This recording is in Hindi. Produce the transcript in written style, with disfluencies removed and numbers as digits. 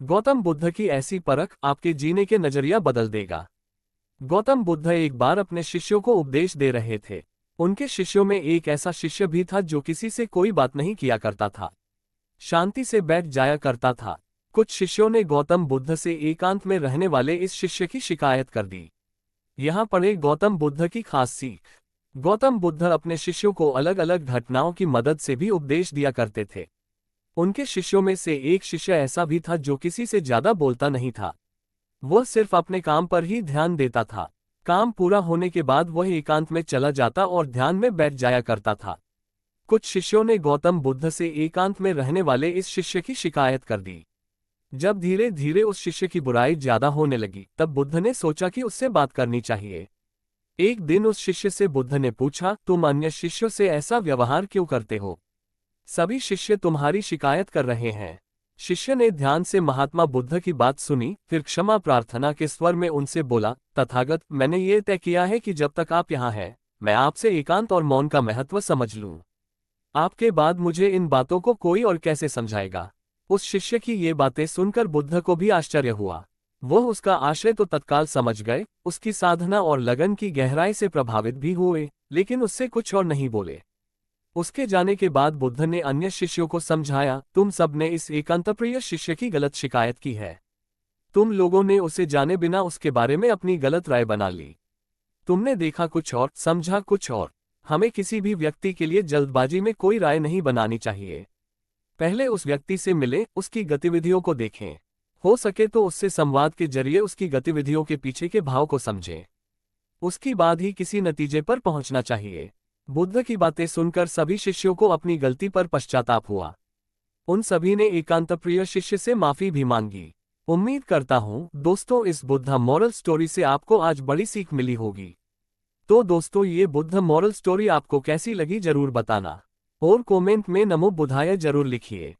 गौतम बुद्ध की ऐसी परख आपके जीने के नजरिया बदल देगा। गौतम बुद्ध एक बार अपने शिष्यों को उपदेश दे रहे थे। उनके शिष्यों में एक ऐसा शिष्य भी था जो किसी से कोई बात नहीं किया करता था, शांति से बैठ जाया करता था। कुछ शिष्यों ने गौतम बुद्ध से एकांत में रहने वाले इस शिष्य की शिकायत कर दी। यहाँ पढ़े गौतम बुद्ध की खास सीख। गौतम बुद्ध अपने शिष्यों को अलग अलग घटनाओं की मदद से भी उपदेश दिया करते थे। उनके शिष्यों में से एक शिष्य ऐसा भी था जो किसी से ज्यादा बोलता नहीं था। वह सिर्फ अपने काम पर ही ध्यान देता था। काम पूरा होने के बाद वह एकांत में चला जाता और ध्यान में बैठ जाया करता था। कुछ शिष्यों ने गौतम बुद्ध से एकांत में रहने वाले इस शिष्य की शिकायत कर दी। जब धीरे धीरे उस शिष्य की बुराई ज्यादा होने लगी, तब बुद्ध ने सोचा कि उससे बात करनी चाहिए। एक दिन उस शिष्य से बुद्ध ने पूछा, तुम अन्य शिष्यों से ऐसा व्यवहार क्यों करते हो? सभी शिष्य तुम्हारी शिकायत कर रहे हैं। शिष्य ने ध्यान से महात्मा बुद्ध की बात सुनी, फिर क्षमा प्रार्थना के स्वर में उनसे बोला, तथागत, मैंने ये तय किया है कि जब तक आप यहाँ हैं, मैं आपसे एकांत और मौन का महत्व समझ लूं। आपके बाद मुझे इन बातों को कोई और कैसे समझाएगा? उस शिष्य की ये बातें सुनकर बुद्ध को भी आश्चर्य हुआ। वह उसका आशय तो तत्काल समझ गए, उसकी साधना और लगन की गहराई से प्रभावित भी हुए, लेकिन उससे कुछ और नहीं बोले। उसके जाने के बाद बुद्ध ने अन्य शिष्यों को समझाया, तुम सब ने इस एकांतप्रिय शिष्य की गलत शिकायत की है। तुम लोगों ने उसे जाने बिना उसके बारे में अपनी गलत राय बना ली। तुमने देखा कुछ और, समझा कुछ और। हमें किसी भी व्यक्ति के लिए जल्दबाजी में कोई राय नहीं बनानी चाहिए। पहले उस व्यक्ति से मिलें, उसकी गतिविधियों को देखें। हो सके तो उससे संवाद के जरिए उसकी गतिविधियों के पीछे के भाव को समझें। उसके बाद ही किसी नतीजे पर पहुंचना चाहिए। बुद्ध की बातें सुनकर सभी शिष्यों को अपनी गलती पर पश्चाताप हुआ। उन सभी ने एकांतप्रिय शिष्य से माफी भी मांगी। उम्मीद करता हूं दोस्तों, इस बुद्ध मॉरल स्टोरी से आपको आज बड़ी सीख मिली होगी। तो दोस्तों, ये बुद्ध मॉरल स्टोरी आपको कैसी लगी जरूर बताना, और कमेंट में नमो बुद्धाय जरूर लिखिए।